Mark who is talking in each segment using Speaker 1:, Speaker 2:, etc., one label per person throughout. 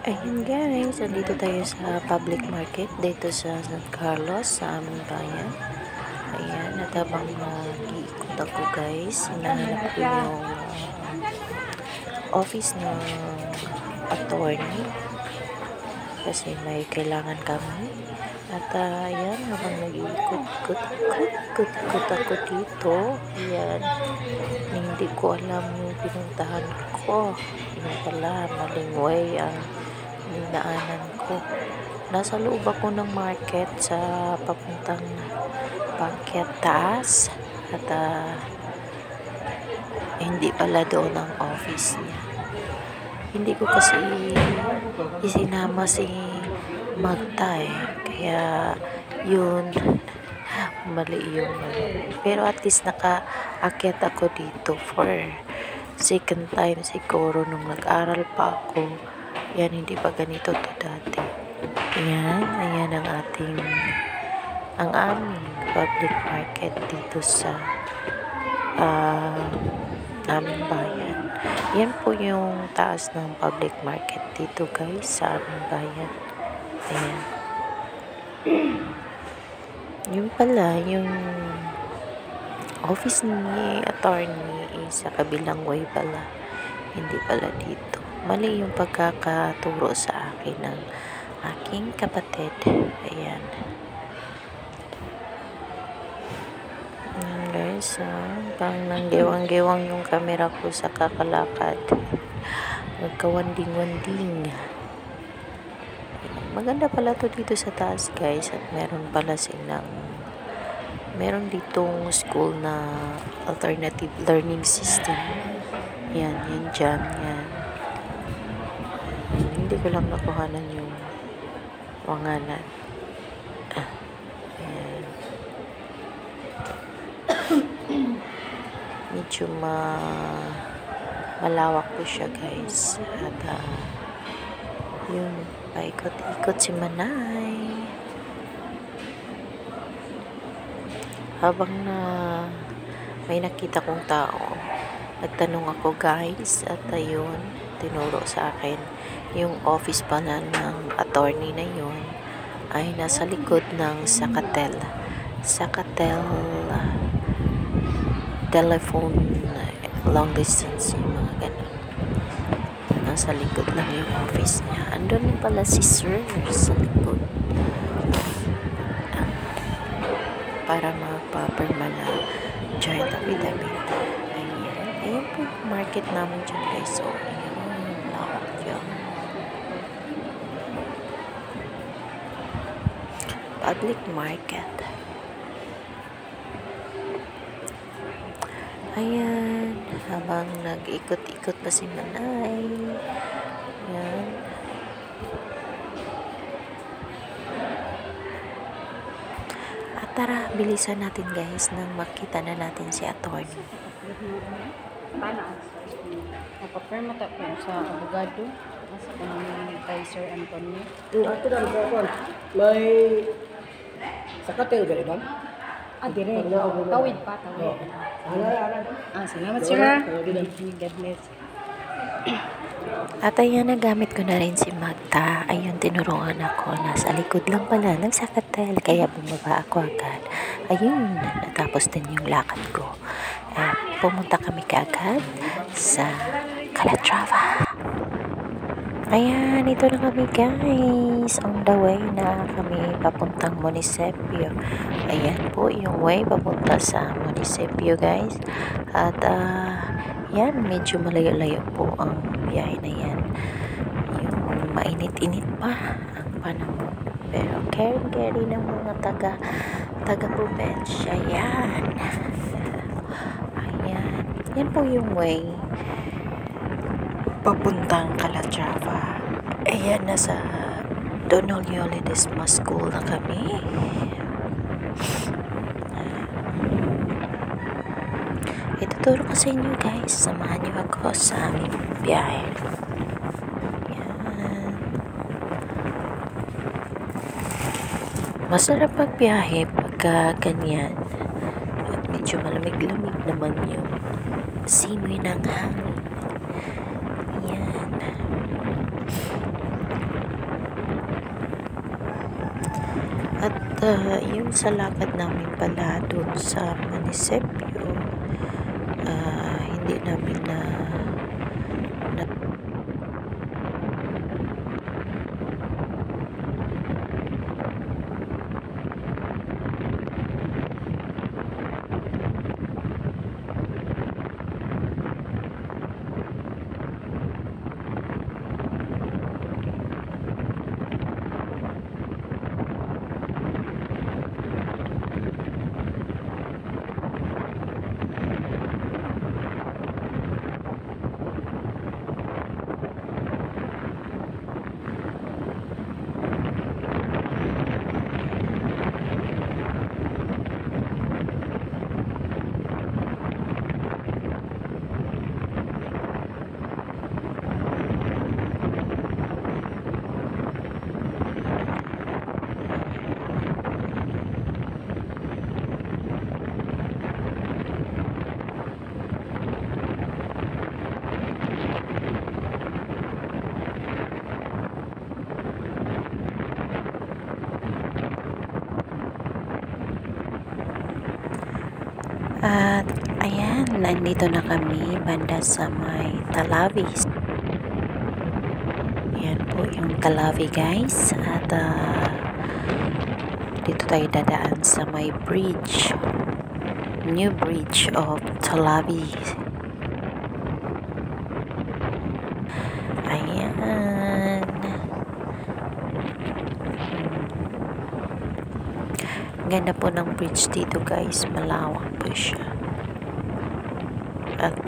Speaker 1: Ayun guys, andito tayo sa public market dito sa San Carlos, sa aming bayan. Ayan, at habang nag-iikot ako guys, hinahanap ko yung office ng attorney kasi may kailangan kami. At ayan, habang nag-iikot ako dito, ayan, hindi ko alam yung pinuntahan ko. Yung pala, maling way ang dinaanan ko. Nasa loob ako ng market sa papuntang paakyat taas at hindi pala doon ang office niya. Hindi ko kasi isinama si Magda kaya yun, mali yung pero at least nakaakyat ako dito for second time siguro nung nag-aral pa ako. Yan, hindi pa ganito to dati. Ayan ang aming public market dito sa aming bayan. Yan po yung taas ng public market dito guys sa aming bayan. Ayan. Yung pala, yung office ni attorney sa kabilang way pala. Hindi pala dito. Mali yung pagkakaturo sa akin ng aking kapatid. Ayan. Ayan guys, pang nanggewang-gewang yung camera ko sa kakalakad. Nagkawanding-wanding. Maganda pala to dito sa taas guys at meron ditong school na alternative learning system. Yan dyan. Hindi ko lang nakuhanan yung wanganan. Ayan. Medyo malawak po siya guys. At yun, paikot-ikot si Manay. Habang may nakita kong tao, nagtanong ako guys at ayun, tinuro sa akin yung office pala ng attorney na yun ay nasa likod ng Sakatel telephone long distance, yung mga ganun. Nasa likod lang yung office niya. Andun pala si sir sa likod para magpa-perma na joint affidavit. Ayan po yung market namin dyan guys. So, ayan, lawak dyan. Public market. Ayan, habang nag-ikot-ikot pa si Manay. Ayan. At tara, bilisan natin guys nang makita na natin si attorney.
Speaker 2: Napaperma ta po sa abogado sa kanang kay Sir Antonio.
Speaker 3: Ito na po. May Sakatel ba?
Speaker 2: Dire. Tawid pa, tawid. Salamat sir. God bless.
Speaker 1: At ayan, nagamit ko na rin si Magda. Ayun, tinuruan ako. Nasa likod lang pala ng Sakatel. Kaya bumaba ako agad. Ayun, natapos din yung lakad ko. At pumunta kami kaagad sa Calatrava. Ayan, ito na kami guys. On the way na kami papuntang munisipyo. Ayan po yung way papunta sa munisipyo guys. At yan, medyo malayo-layo po ang biyahe na yan. Yung mainit-init pa ang panahon. Pero carry ng mga taga-probinsya. Ayan. Ayan. Yan po yung way papuntang Calatrava. Ayan, nasa Donolio Ledesma School na kami. Ituturo ko sa inyo guys. Samahan niyo ako sa aming biyahe. Ayan. Masarap pagbiyahe pagka ganyan. At medyo malamig-lamig naman yung simoy ng hangin. Ayan. yung sa lakad namin pala doon sa munisipyo, hindi namin na at ayan, nandito na kami banda sa may Talavi. Ayan po yung Talavi guys, at dito tayo dadaan sa may bridge, new bridge of Talavi. Ayan, ganda po ng bridge dito guys, malawak po siya. At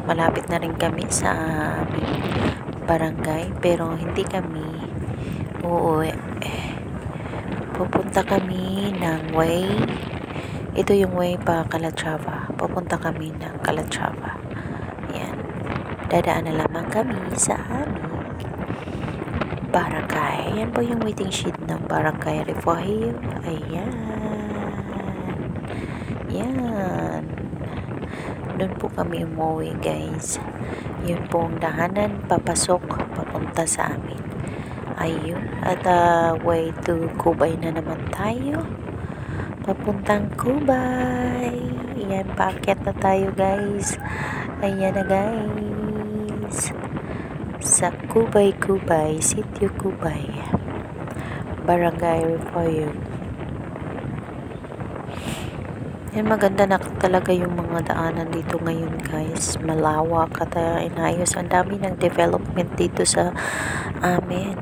Speaker 1: malapit na rin kami sa aming barangay, pero hindi kami uuwi. Pupunta kami ng way, ito yung way pa Calatrava, pupunta kami ng Calatrava. Ayan, dadaan na lamang kami sa aming barangay. Ayan po yung waiting shed ng barangay Refugio. Ayan, yan, doon po kami umuwi guys. Yun po ang dahanan papasok papunta sa amin. Ayun, at way to Kubay na naman tayo, papuntang Kubay. Ayan, paakyat na tayo guys. Ayan na guys, sa Kubay, Sitio Kubay, Barangay Refugio. Yan, maganda na talaga yung mga daanan dito ngayon guys, malawak at inayos, ang dami ng development dito sa amin.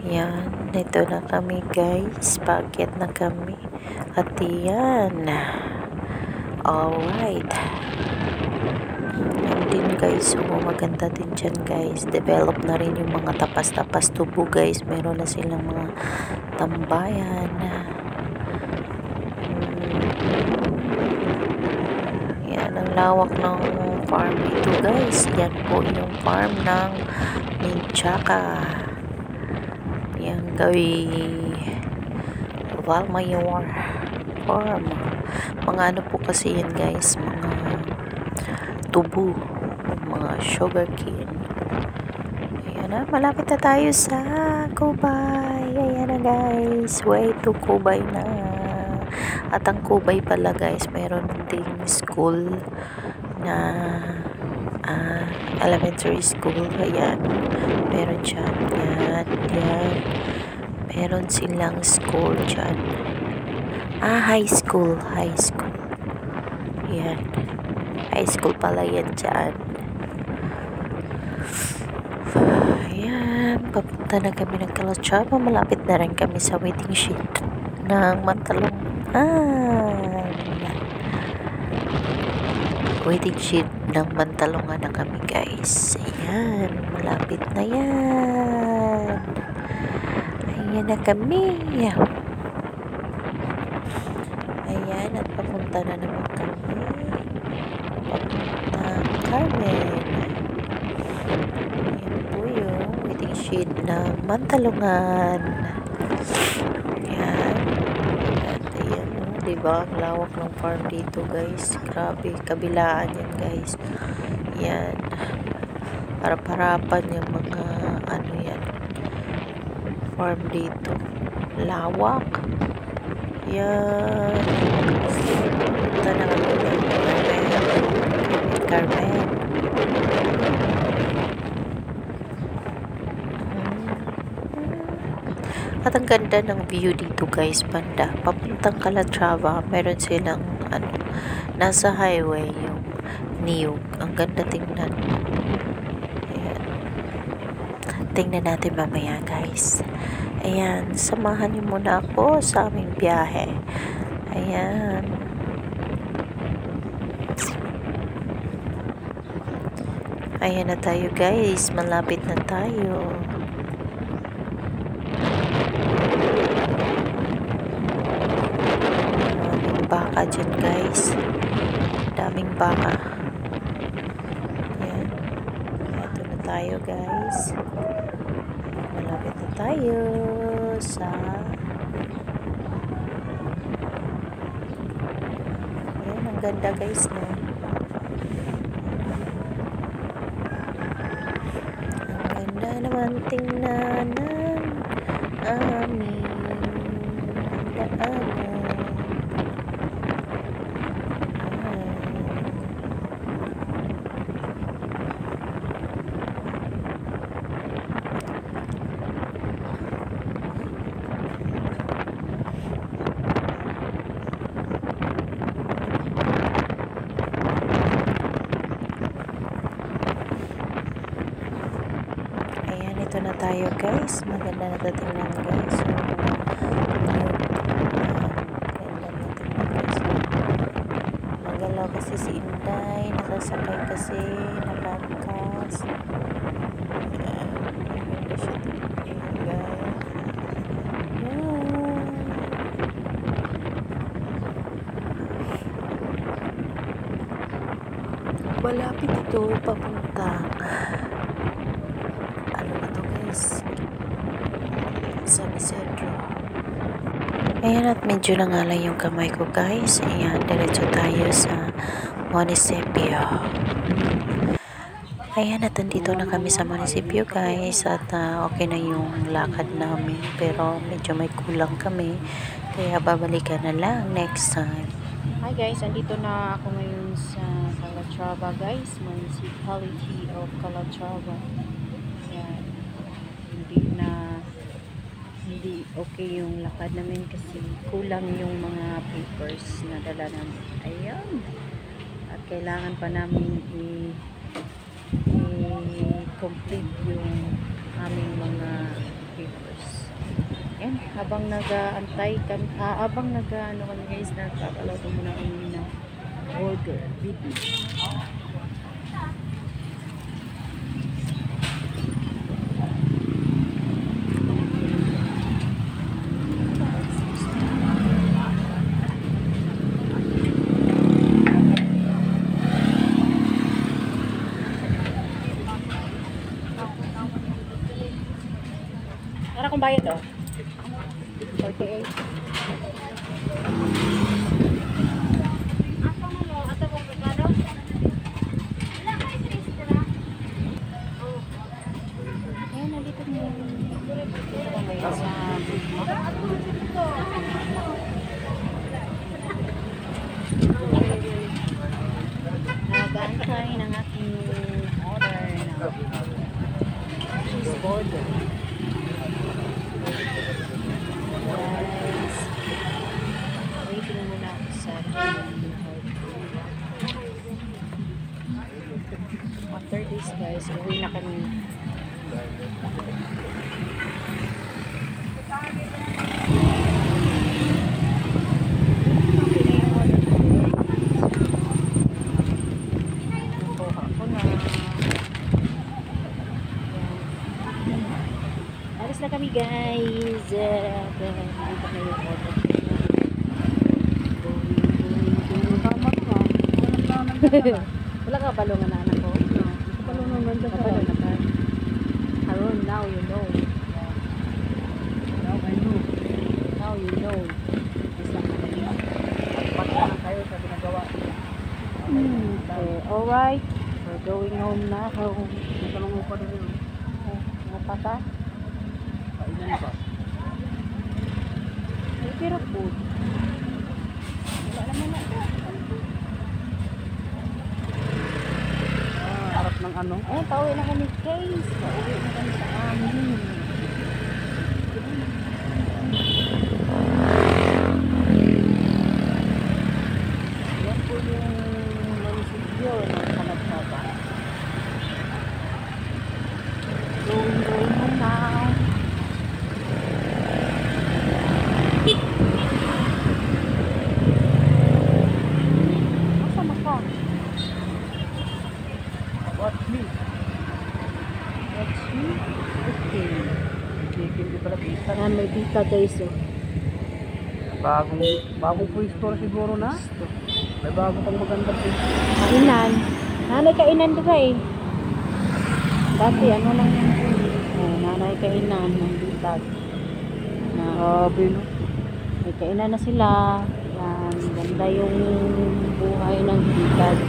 Speaker 1: Yan, dito na kami guys, paakyat na kami, at yan, alright. Yan din guys, so maganda din dyan guys, develop na rin yung mga tapas-tapas tubo guys, meron na silang mga tambayan. Yan ang lawak ng farm dito guys. Yan po yung farm ng Minchaka, yan gawi Valmayor farm. Mga ano po kasi yan guys, mga tubo, mga sugarcane. Ayan na, malapit na tayo sa Kubay. Ayan na guys, way to Kubay na. At ang Kubay pala guys, mayroon ding school na elementary school. Ayan, meron dyan. Yan. Meron silang school dyan. High school. Yan, high school pala yan dyan. Ayan, papunta na kami ng Calatrava. Malapit na rin kami sa waiting shed ng Mantalongan. Waiting shed ng Mantalongan na kami guys. Ayan, malapit na yan. Ayan na kami. Ayan, at papunta na naman kami papuntang Carmen. Ayan po yung waiting shed ng Mantalongan. Ayan. At ayan, diba, ang lawak ng farm dito guys, grabe, kabilaan yan guys. Yan, harap-harapan yung mga ano yan, farm dito. lawak. Yan. Punta na kami ng Carmen. At ang ganda ng view dito guys, banda papuntang Calatrava. Meron silang nasa highway yung niyog. Ang ganda tingnan. Ayan. Tingnan natin mamaya guys. Ayan, samahan niyo muna ako sa aming biyahe. Ayan. Ayan na tayo guys, malapit na tayo. Daming baka dyan guys. Daming baka. Ayan. Ito na tayo guys. Malapit na tayo sa ayan, ang ganda guys no. Ang ganda naman tingnan ng aming daanan. Ito na tayo guys, maganda na tingnan guys. So, ganda na tingnan guys. Magalaw kasi si Inday, nakasakay kasi na bangkas. Maganda siya tingnan guys. Malapit ito papunta San Isidro. Ayan, at medyo nangalay yung kamay ko guys. Ayan, diretso tayo sa munisipyo. Ayan, at nandito na kami sa munisipyo guys. At okay na yung lakad namin. Pero medyo may kulang kami. Kaya babalikan na lang next time.
Speaker 2: Hi guys, andito na ako ngayon sa Calatrava guys. Municipality of Calatrava. Ayan. Hindi okay yung lakad namin kasi kulang yung mga papers na dala namin. Ayan. At kailangan pa namin i-complete yung aming mga papers. Ayan. Habang nag-aantay kami, habang nag-ano kami guys, nagpapaload muna kami ng order video. Para kung bayad oh. 48. Ayan, nandito mo. Dito kami sa nag-aantay ng aking order na cheese burger. Guys, waiting muna ako sa after this guys, uwi na kami. Alis na kami guys. Dito na yung order. Wala ka balungan na anak ko. Balungan man ka. Haron, now you know. Now I know. Now you know. Basta na kayo sa ginagawa. Okay, alright. We're going home na. Natalungo pa rin yun. Mga pata. Painan pa. Pero po. Wala naman na.
Speaker 3: Harap ng ano?
Speaker 2: Ayun, pauwi na kami guys. Pauwi na kami sa amin. Yan po yung munisipyo ng Kalababa. Going home now. Masama ka?
Speaker 3: Watch me.
Speaker 2: Watch me? Okay.
Speaker 3: Chicken di pala pizza.
Speaker 2: Ayan, may pita guys oh.
Speaker 3: Bagong food store siguro na. May bago pang maganda pizza.
Speaker 2: Kainan. Nanay kainan diba eh. Dati ano lang yan. Nanay kainan ng bitag.
Speaker 3: Grabe no.
Speaker 2: May kainan na sila. Yan. Ganda yung buhay ng bitag.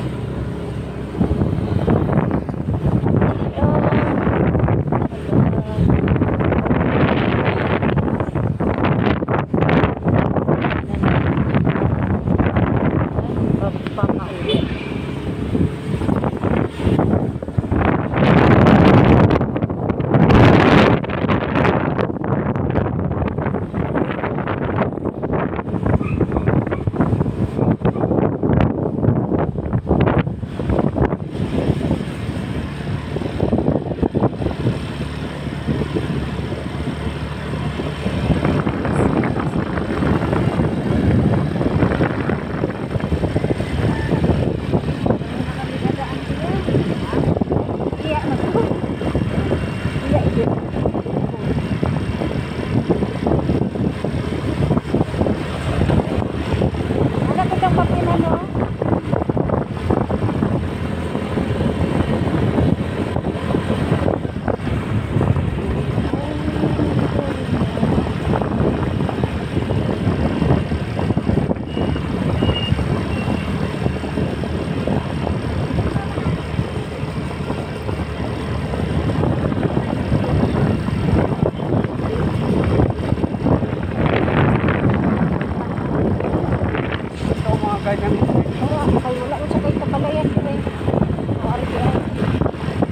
Speaker 3: Ganyang
Speaker 2: Wala ko sa kay kapalayan ko eh.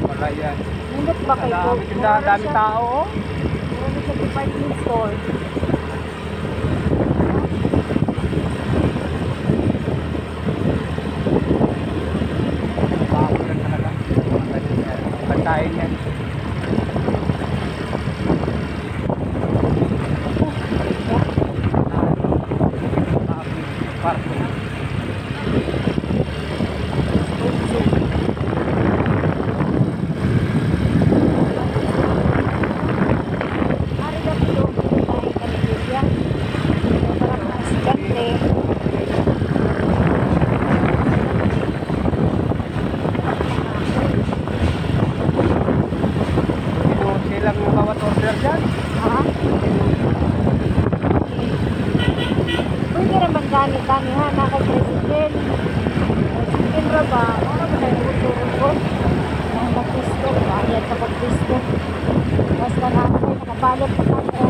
Speaker 3: wala yan.
Speaker 2: Nindot ba kayo?
Speaker 3: Dami tao oh.
Speaker 2: Meron sa department store.
Speaker 3: Bago lang talaga. Pantayin yan. Parking. Silang bawat order dyan.
Speaker 2: Pwede naman dami-dami ha, nakag-president. President ra ba? Ano ba na yung uso-uso? Ang mag-pisto, bayad sa pag-pisto. Basta na ako ay nakabalot sa pag-pisto.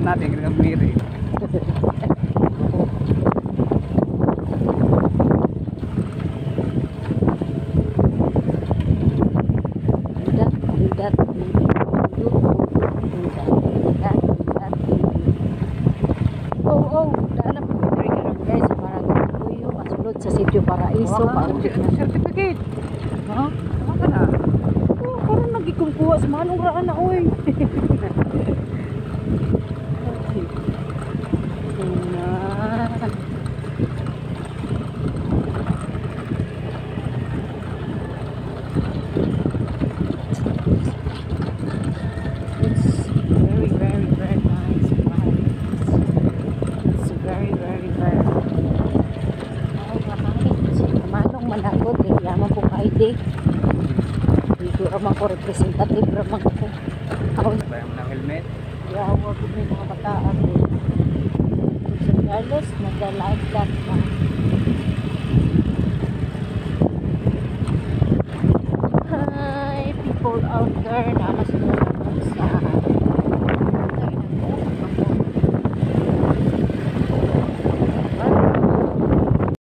Speaker 3: natin, kailangan bliri.
Speaker 2: Sa Sitio Paraiso,
Speaker 3: Certificate.
Speaker 2: ha?
Speaker 3: Tama ka na.
Speaker 2: Oh, parang nagikungkuha sa manong raan na, oy. It's very, very, very nice. It's very, very, very. Ay, manong manakot, eh. Yaman po ka ID. Dito ramang ko representative ramang ko. Ako
Speaker 3: Tayo mo ng helmet.
Speaker 2: Yawa ko may mga bataan. Sa Carlos, nagla-live lang pa.